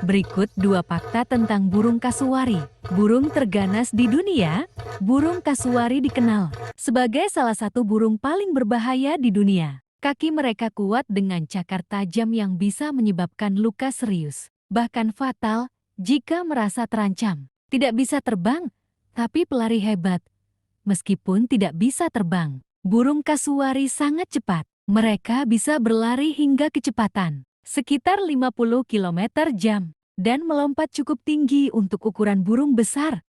Berikut 2 fakta tentang burung kasuari. Burung terganas di dunia. Burung kasuari dikenal sebagai salah satu burung paling berbahaya di dunia. Kaki mereka kuat dengan cakar tajam yang bisa menyebabkan luka serius, bahkan fatal jika merasa terancam. Tidak bisa terbang, tapi pelari hebat. Meskipun tidak bisa terbang, burung kasuari sangat cepat. Mereka bisa berlari hingga kecepatan sekitar 50 km/jam dan melompat cukup tinggi untuk ukuran burung besar.